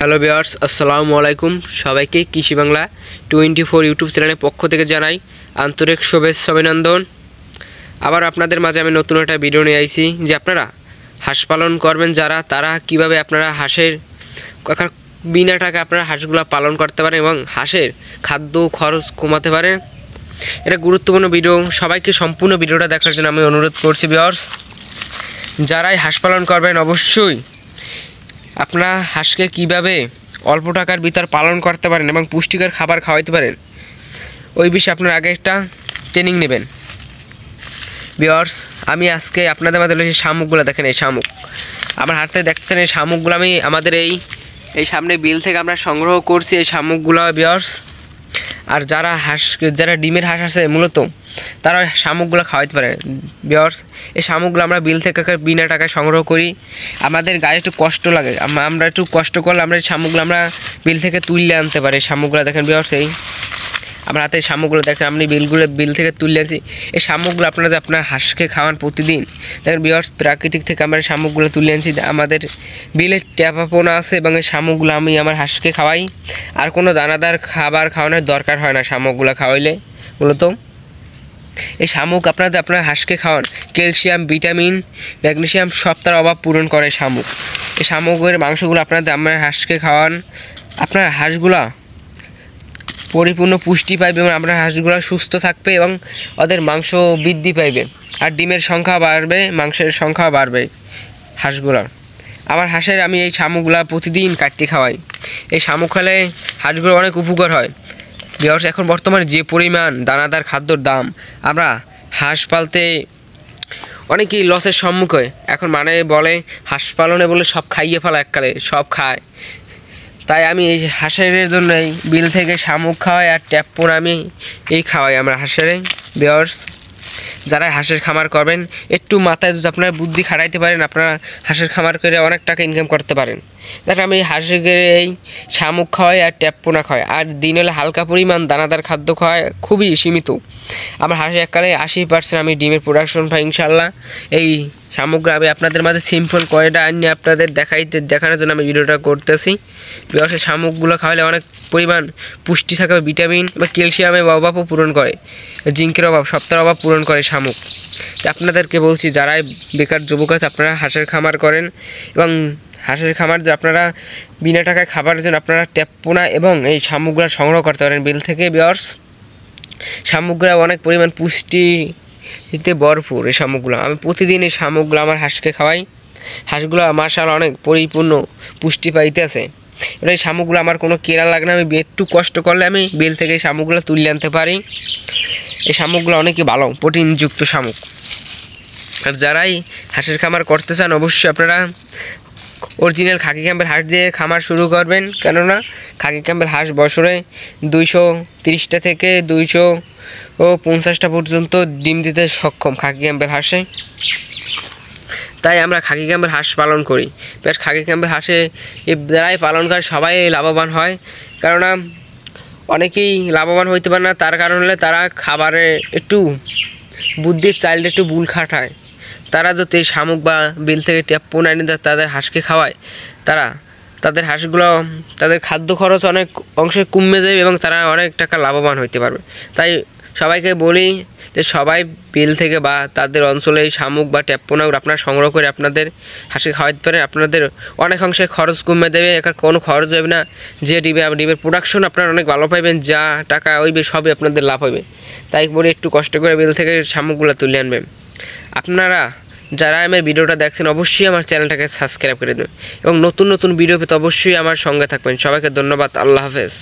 Hello viewers, আসসালামু আলাইকুম। সবাইকে কৃষি বাংলা 24 ইউটিউব চ্যানেলের পক্ষ থেকে জানাই আন্তরিক শুভেচ্ছা অভিনন্দন। আবার আপনাদের মাঝে আমি নতুন একটা ভিডিও নিয়ে আইছি যে আপনারা হাঁস পালন করবেন যারা, তারা কিভাবে আপনারা হাঁসের বিনা টাকা আপনারা হাঁসগুলো পালন করতে পারেন এবং হাঁসের খাদ্য খরচ কমাতে পারেন। এটা গুরুত্বপূর্ণ ভিডিও, সবাইকে সম্পূর্ণ ভিডিওটা দেখার জন্য আমি অনুরোধ করছি। ভিউয়ার্স, যারাই হাঁস পালন করবেন অবশ্যই আপনারা হাঁসকে কিভাবে অল্প টাকার ভিতর পালন করতে পারেন এবং পুষ্টিকর খাবার খাওয়াইতে পারেন ওই বিষয়ে আপনারা আগে একটা ট্রেনিং নেবেন। ভিউয়ার্স, আমি আজকে আপনাদের মাঝে এই শামুকগুলো দেখেন, এই শামুক আমার হাতে দেখতেন, এই শামুকগুলো আমি আমাদের এই সামনে বিল থেকে আমরা সংগ্রহ করছি এই শামুকগুলো। ভিউয়ার্স, আর যারা ডিমের হাঁস আছে মূলত তারা শামুকগুলো খাওয়াইতে পারে। ভিউয়ার্স, এই শামুকগুলো আমরা বিল থেকে বিনা টাকায় সংগ্রহ করি। আমাদের গায়ে একটু কষ্ট লাগে, আমরা একটু কষ্ট করলে আমরা এই শামুকগুলো আমরা বিল থেকে তুললে আনতে পারি। শামুকগুলো দেখেন ভিউয়ার্স, এই আমার হাতে শামুকগুলো দেখেন, আপনি বিল থেকে তুললে আনছি। এই শামুকগুলো আপনারা যে আপনার হাঁসকে খাওয়ান প্রতিদিন দেখেন ভিউয়ার্স, প্রাকৃতিক থেকে আমরা শামুকগুলো তুলে আনছি। আমাদের বিলের ট্যাপা পোনা আছে এবং এই শামুকগুলো আমি আমার হাঁসকে খাওয়াই। আর কোনো দানাদার খাবার খাওয়ানোর দরকার হয় না শামুকগুলো খাওয়াইলে। মূলত এই শামুক আপনার হাঁসকে খাওয়ান, ক্যালসিয়াম, ভিটামিন, ম্যাগনেসিয়াম সব তার অভাব পূরণ করে শামুক। এই শামুকের মাংসগুলো আপনার হাঁসকে খাওয়ান, আপনার হাঁসগুলা পরিপূর্ণ পুষ্টি পাইবে এবং আপনার হাঁসগুলো সুস্থ থাকবে এবং ওদের মাংস বৃদ্ধি পাইবে। আর ডিমের সংখ্যা বাড়বে, মাংসের সংখ্যা বাড়বে হাঁসগুলোর। আমার হাঁসের আমি এই শামুকগুলো প্রতিদিন কাটতে খাওয়াই। এই শামুক খেলে হাঁসগুলো অনেক উপকার হয়। ভিউয়ার্স, এখন বর্তমানে যে পরিমাণ দানাদার খাদ্যর দাম, আমরা হাঁস পালতে অনেকেই লসের সম্মুখ হয়। এখন বলে হাঁস পালনে বলে সব খাইয়ে ফেলা, এককালে সব খায়। তাই আমি এই হাঁসের জন্য এই বিল থেকে শামুক খাওয়াই আর ট্যাপ পোনা আমি খাওয়াই আমরা হাঁসের। ভিউয়ার্স, যারা হাঁসের খামার করবেন একটু মাথায় যদি আপনারা বুদ্ধি খাটাইতে পারেন, আপনারা হাঁসের খামার করে অনেক টাকা ইনকাম করতে পারেন। দেখেন, আমি হাঁসের এই শামুক খাওয়াই আর ট্যাপ পোনা খাওয়াই, আর দিন হলে হালকা পরিমাণ দানাদার খাদ্য খাওয়াই, খুবই সীমিত। আমার হাঁসের এককালে 80% আমি ডিমের প্রোডাকশন পাই ইনশাল্লাহ। এই শামুকগুলো আমি আপনাদের মাঝে সিম্পল কয়টা আনিয়ে আপনাদের দেখানোর জন্য আমি ভিডিওটা করতেছি। বিকজ শামুকগুলো খাওয়ালে অনেক পরিমাণ পুষ্টি থাকবে, ভিটামিন বা ক্যালসিয়ামের অভাবও পূরণ করে, জিঙ্কের অভাব, সপ্তাহের অভাব পূরণ করে শামুক। তো আপনাদেরকে বলছি, যারাই বেকার যুবক আছে আপনারা হাঁসের খামার করেন এবং হাঁসের খামার যে আপনারা বিনা টাকায় খাবার জন্য আপনারা ট্যাপ পোনা এবং এই শামুকগুলো সংগ্রহ করতে পারেন বিল থেকে। ভিউয়ার্স, শামুকগুলো অনেক পরিমাণ পুষ্টিতে ভরপুর। এই শামুকগুলো আমি প্রতিদিন এই শামুকগুলো আমার হাঁসকে খাওয়াই। হাঁসগুলো মাশাআল্লাহ অনেক পরিপূর্ণ পুষ্টি পাইতে আছে। এবার এই শামুকগুলো আমার কোনো কেনা লাগে না, আমি একটু কষ্ট করলে আমি বিল থেকে এই শামুকগুলো তুলে আনতে পারি। এই শামুকগুলো অনেকই ভালো, প্রোটিনযুক্ত শামুক। আর যারাই হাঁসের খামার করতে চান অবশ্যই আপনারা অরিজিনাল খাকি ক্যাম্পের হাঁস দিয়ে খামার শুরু করবেন। কেননা খাকি ক্যাম্পের হাঁস বছরে 230টা থেকে 250টা পর্যন্ত ডিম দিতে সক্ষম খাকি ক্যাম্পের হাঁসে। তাই আমরা খাকি ক্যাম্পের হাঁস পালন করি। বেশ, খাকি ক্যাম্পের হাঁসে যারাই পালন করে সবাই লাভবান হয়। কেননা অনেকেই লাভবান হইতে পারে না, তার কারণ হলে তারা খাবারে একটু বুদ্ধির চাইল্ডে একটু ভুল খাটায়। তারা যদি শামুক বা বিল থেকে ট্যাপ পোনা এনে তাদের হাঁসকে খাওয়ায়, তাদের হাঁসগুলো তাদের খাদ্য খরচ অনেক অংশে কমে যাবে এবং তারা অনেক টাকা লাভবান হইতে পারবে। তাই সবাইকে বলি যে সবাই বিল থেকে বা তাদের অঞ্চলে এই শামুক বা ট্যাপ পোনাগুলো আপনারা সংগ্রহ করে আপনাদের হাঁসকে খাওয়াতে পারেন। আপনাদের অনেক অংশে খরচ কমে দেবে, এখানে কোনো খরচ হবে না। যে ডিমের প্রোডাকশন আপনারা অনেক ভালো পাইবেন, যা টাকা হইবে সবই আপনাদের লাভ হবে। তাই বলে একটু কষ্ট করে বিল থেকে শামুকগুলো তুলে আনবেন। আপনারা যারা আমার ভিডিওটা দেখছেন অবশ্যই আমার চ্যানেলটাকে সাবস্ক্রাইব করে দেবেন এবং নতুন নতুন ভিডিও পেতে অবশ্যই আমার সঙ্গে থাকবেন। সবাইকে ধন্যবাদ, আল্লাহ হাফেজ।